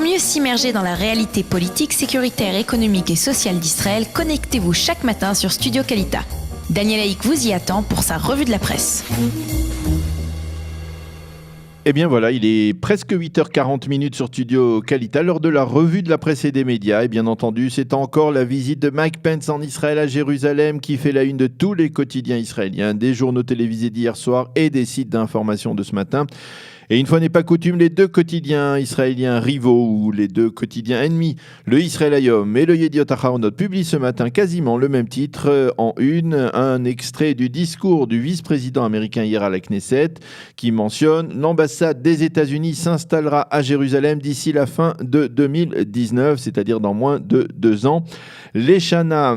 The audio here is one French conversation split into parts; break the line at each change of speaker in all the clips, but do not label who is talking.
Pour mieux s'immerger dans la réalité politique, sécuritaire, économique et sociale d'Israël, connectez-vous chaque matin sur Studio Kalita. Daniel Haïk vous y attend pour sa revue de la presse.
Eh bien voilà, il est presque 8h40 sur Studio Kalita, lors de la revue de la presse et des médias. Et bien entendu, c'est encore la visite de Mike Pence en Israël à Jérusalem qui fait la une de tous les quotidiens israéliens, des journaux télévisés d'hier soir et des sites d'information de ce matin. Et une fois n'est pas coutume, les deux quotidiens israéliens rivaux ou les deux quotidiens ennemis, le Israël Hayom et le Yediot Ahronoth, publient ce matin quasiment le même titre en une, un extrait du discours du vice-président américain hier à la Knesset qui mentionne « L'ambassade des États-Unis s'installera à Jérusalem d'ici la fin de 2019, c'est-à-dire dans moins de 2 ans. Les Shana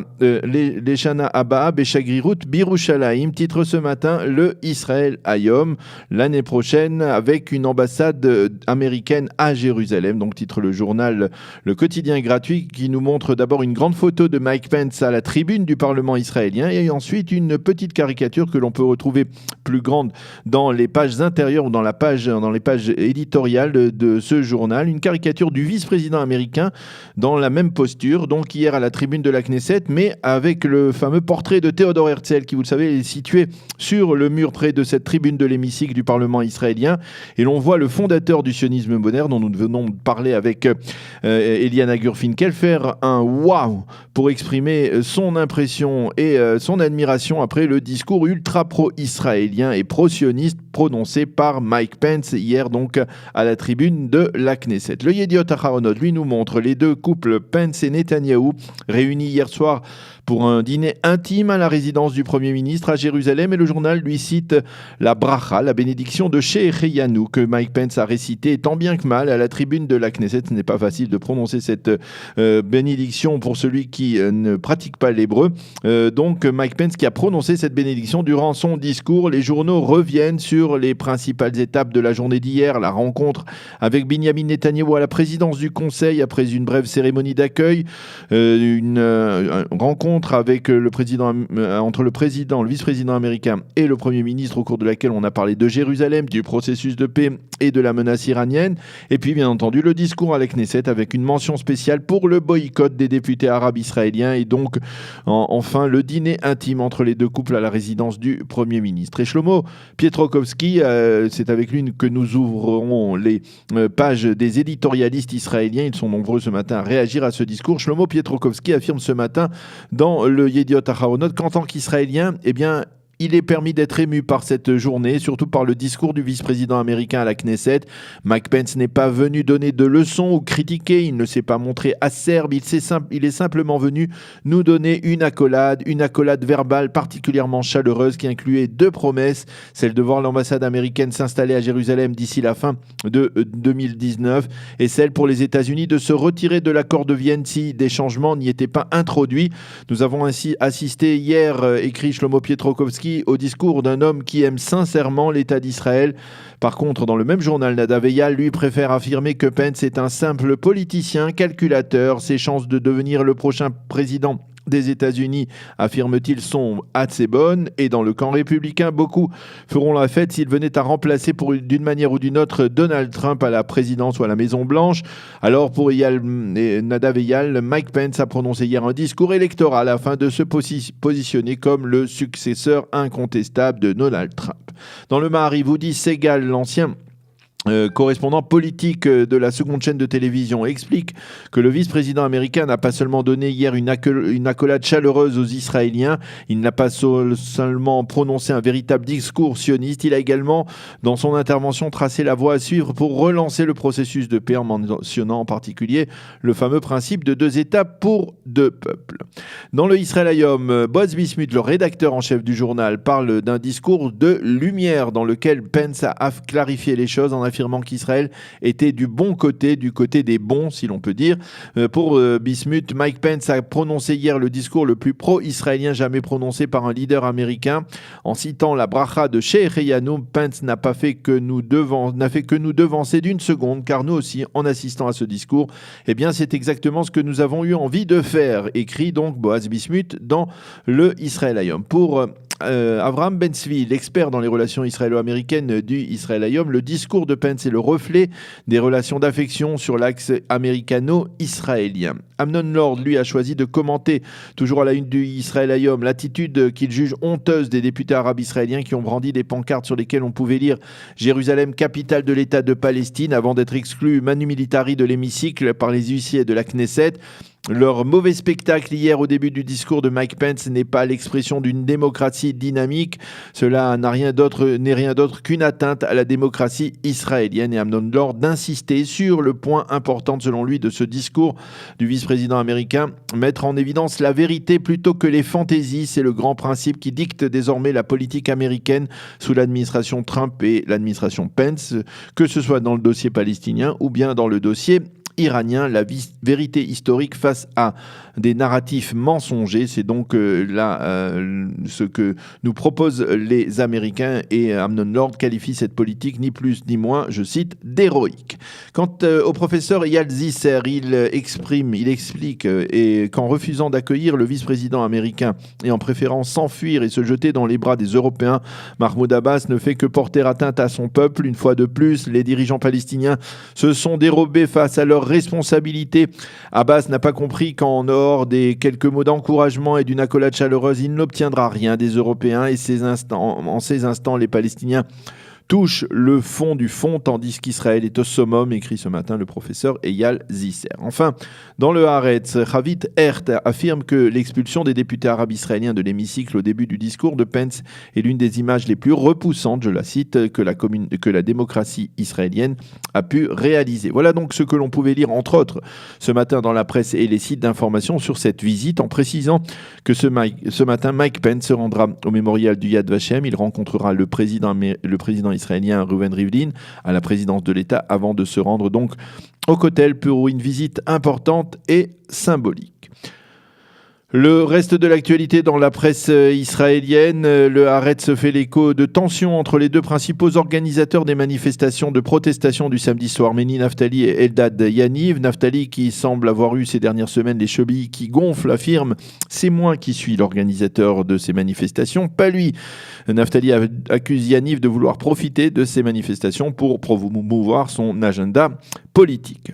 Abba Beshagrirut Birushalayim » titre ce matin le Israël Hayom, l'année prochaine avec une ambassade américaine à Jérusalem. Donc titre le journal Le Quotidien gratuit qui nous montre d'abord une grande photo de Mike Pence à la tribune du Parlement israélien et ensuite une petite caricature que l'on peut retrouver plus grande dans les pages intérieures ou dans les pages éditoriales de ce journal. Une caricature du vice-président américain dans la même posture, donc hier à la tribune de la Knesset, mais avec le fameux portrait de Theodor Herzl qui, vous le savez, est situé sur le mur près de cette tribune de l'hémicycle du Parlement israélien. Et l'on voit le fondateur du sionisme moderne, dont nous venons de parler avec Eliana Gurfinkel, faire un waouh pour exprimer son impression et son admiration après le discours ultra pro-israélien et pro-sioniste prononcé par Mike Pence hier donc à la tribune de la Knesset. Le Yediot Ahronoth, lui, nous montre les deux couples Pence et Netanyahou réunis hier soir pour un dîner intime à la résidence du Premier ministre à Jérusalem, et le journal lui cite la bracha, la bénédiction de Shehechianu que Mike Pence a récité tant bien que mal à la tribune de la Knesset. Ce n'est pas facile de prononcer cette bénédiction pour celui qui ne pratique pas l'hébreu. Donc Mike Pence qui a prononcé cette bénédiction durant son discours. Les journaux reviennent sur les principales étapes de la journée d'hier, la rencontre avec Binyamin Netanyahou à la présidence du Conseil après une brève cérémonie d'accueil, une rencontre avec le vice-président américain et le Premier ministre au cours de laquelle on a parlé de Jérusalem, du processus de paix et de la menace iranienne. Et puis bien entendu le discours à la Knesset avec une mention spéciale pour le boycott des députés arabes israéliens et donc enfin le dîner intime entre les deux couples à la résidence du Premier ministre. Et Shlomo Pietrokowski, c'est avec lui que nous ouvrons les pages des éditorialistes israéliens. Ils sont nombreux ce matin à réagir à ce discours. Shlomo Pietrokowski affirme ce matin dans le Yediot Ahronoth qu'en tant qu'Israélien, eh bien, il est permis d'être ému par cette journée, surtout par le discours du vice-président américain à la Knesset. Mike Pence n'est pas venu donner de leçons ou critiquer, il ne s'est pas montré acerbe, il est simplement venu nous donner une accolade verbale particulièrement chaleureuse qui incluait 2 promesses, celle de voir l'ambassade américaine s'installer à Jérusalem d'ici la fin de 2019 et celle pour les États-Unis de se retirer de l'accord de Vienne si des changements n'y étaient pas introduits. Nous avons ainsi assisté hier, écrit Shlomo Pietrokowski, au discours d'un homme qui aime sincèrement l'État d'Israël. Par contre, dans le même journal, Nadav Eyal, lui, préfère affirmer que Pence est un simple politicien, calculateur. Ses chances de devenir le prochain président des États-Unis, affirme-t-il, sont assez bonnes. Et dans le camp républicain, beaucoup feront la fête s'il venait à remplacer d'une manière ou d'une autre Donald Trump à la présidence ou à la Maison-Blanche. Alors pour Nadav Eyal, Mike Pence a prononcé hier un discours électoral afin de se positionner comme le successeur incontestable de Donald Trump. Dans le Maariv, Woody Segal, l'ancien correspondant politique de la seconde chaîne de télévision, explique que le vice-président américain n'a pas seulement donné hier une accolade chaleureuse aux Israéliens, il n'a pas seulement prononcé un véritable discours sioniste, il a également, dans son intervention, tracé la voie à suivre pour relancer le processus de paix en mentionnant en particulier le fameux principe de 2 États pour 2 peuples. Dans le Israël Hayom, Boaz Bismuth, le rédacteur en chef du journal, parle d'un discours de lumière dans lequel Pence a clarifié les choses en affirmant qu'Israël était du bon côté, du côté des bons, si l'on peut dire. Pour Bismuth, Mike Pence a prononcé hier le discours le plus pro-israélien jamais prononcé par un leader américain. En citant la bracha de Shehechianu, Pence n'a fait que nous devancer d'une seconde, car nous aussi, en assistant à ce discours, eh bien, c'est exactement ce que nous avons eu envie de faire, écrit donc Boaz Bismuth dans le Israël Hayom. Pour Avraham Ben-Tzvi, l'expert dans les relations israélo-américaines du Israel Hayom, le discours de Pence est le reflet des relations d'affection sur l'axe américano-israélien. Amnon Lord, lui, a choisi de commenter, toujours à la une du Israel Hayom, l'attitude qu'il juge honteuse des députés arabes israéliens qui ont brandi des pancartes sur lesquelles on pouvait lire « Jérusalem, capitale de l'État de Palestine » avant d'être exclus manu militari de l'hémicycle par les huissiers de la Knesset. Leur mauvais spectacle hier au début du discours de Mike Pence n'est pas l'expression d'une démocratie dynamique. Cela n'est rien d'autre qu'une atteinte à la démocratie israélienne. Et Amnon Lord d'insister sur le point important selon lui de ce discours du vice-président américain. Mettre en évidence la vérité plutôt que les fantaisies, c'est le grand principe qui dicte désormais la politique américaine sous l'administration Trump et l'administration Pence, que ce soit dans le dossier palestinien ou bien dans le dossier iranien, la vérité historique face à des narratifs mensongers. C'est donc ce que nous proposent les Américains, et Amnon Lord qualifie cette politique ni plus ni moins, je cite, d'héroïque. Quant au professeur Eyal Zisser, il explique qu'en refusant d'accueillir le vice-président américain et en préférant s'enfuir et se jeter dans les bras des Européens, Mahmoud Abbas ne fait que porter atteinte à son peuple. Une fois de plus, les dirigeants palestiniens se sont dérobés face à leurs responsabilités. Abbas n'a pas compris qu'en dehors des quelques mots d'encouragement et d'une accolade chaleureuse, il n'obtiendra rien des Européens, et en ces instants, les Palestiniens touche le fond du fond, tandis qu'Israël est au summum, écrit ce matin le professeur Eyal Zisser. Enfin, dans le Haaretz, Ravit Hert affirme que l'expulsion des députés arabes israéliens de l'hémicycle au début du discours de Pence est l'une des images les plus repoussantes, je la cite, que la démocratie israélienne a pu réaliser. Voilà donc ce que l'on pouvait lire, entre autres, ce matin dans la presse et les sites d'information sur cette visite, en précisant que ce matin, Mike Pence se rendra au mémorial du Yad Vashem. Il rencontrera le président israélien Reuven Rivlin à la présidence de l'État avant de se rendre donc au Kotel pour une visite importante et symbolique. Le reste de l'actualité dans la presse israélienne, le Haaretz se fait l'écho de tensions entre les deux principaux organisateurs des manifestations de protestation du samedi soir, Meni Naftali et Eldad Yaniv. Naftali, qui semble avoir eu ces dernières semaines les chevilles qui gonflent, affirme « C'est moi qui suis l'organisateur de ces manifestations, pas lui ». Naftali accuse Yaniv de vouloir profiter de ces manifestations pour promouvoir son agenda politique.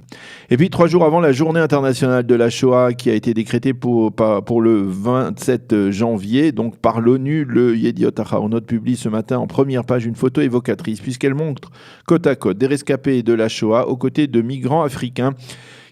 Et puis 3 jours avant la journée internationale de la Shoah qui a été décrétée pour le 27 janvier, donc par l'ONU, le Yediot Ahronoth publie ce matin en première page une photo évocatrice puisqu'elle montre côte à côte des rescapés de la Shoah aux côtés de migrants africains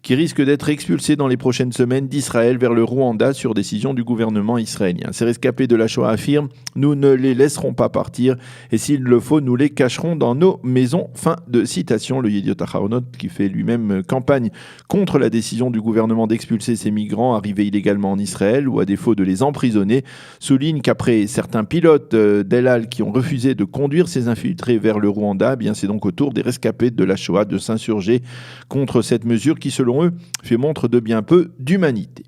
qui risquent d'être expulsés dans les prochaines semaines d'Israël vers le Rwanda sur décision du gouvernement israélien. Ces rescapés de la Shoah affirment « Nous ne les laisserons pas partir et s'il le faut, nous les cacherons dans nos maisons ». Fin de citation. Le Yediot Ahronoth, qui fait lui-même campagne contre la décision du gouvernement d'expulser ces migrants arrivés illégalement en Israël ou à défaut de les emprisonner, souligne qu'après certains pilotes d'El Al qui ont refusé de conduire ces infiltrés vers le Rwanda, eh bien c'est donc au tour des rescapés de la Shoah de s'insurger contre cette mesure qui, selon eux, fait montre de bien peu d'humanité.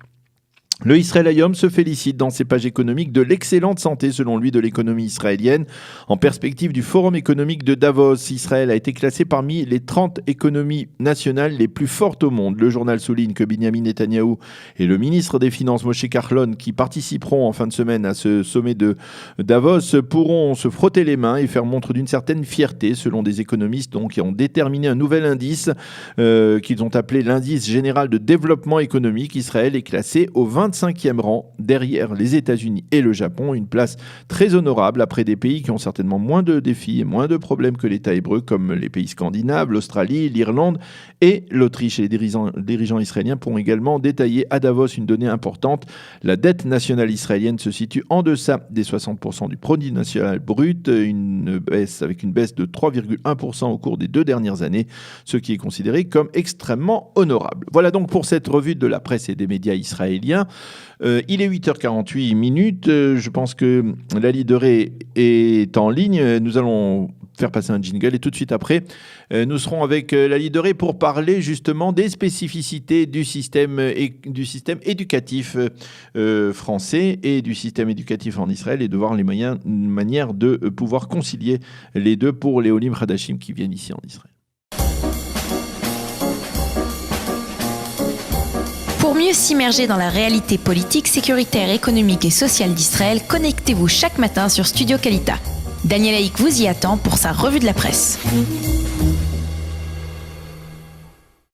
Le Israel Hayom se félicite dans ses pages économiques de l'excellente santé, selon lui, de l'économie israélienne. En perspective du Forum économique de Davos, Israël a été classé parmi les 30 économies nationales les plus fortes au monde. Le journal souligne que Binyamin Netanyahou et le ministre des Finances Moshe Kahlon, qui participeront en fin de semaine à ce sommet de Davos, pourront se frotter les mains et faire montre d'une certaine fierté, selon des économistes qui ont déterminé un nouvel indice qu'ils ont appelé l'indice général de développement économique. Israël est classé au 25e rang, derrière les États-Unis et le Japon, une place très honorable après des pays qui ont certainement moins de défis et moins de problèmes que l'État hébreu, comme les pays scandinaves, l'Australie, l'Irlande et l'Autriche. Et les dirigeants israéliens pourront également détailler à Davos une donnée importante. La dette nationale israélienne se situe en deçà des 60% du produit national brut, avec une baisse de 3,1% au cours des 2 dernières années, ce qui est considéré comme extrêmement honorable. Voilà donc pour cette revue de la presse et des médias israéliens. Il est 8h48. Je pense que Lali Deré est en ligne. Nous allons faire passer un jingle et tout de suite après, nous serons avec Lali Deré pour parler justement des spécificités du système éducatif français et du système éducatif en Israël et de voir les manières de pouvoir concilier les deux pour les Olim Hadashim qui viennent ici en Israël.
Pour Pour mieux s'immerger dans la réalité politique, sécuritaire, économique et sociale d'Israël, connectez-vous chaque matin sur Studio Kalita. Daniel Haïk vous y attend pour sa revue de la presse.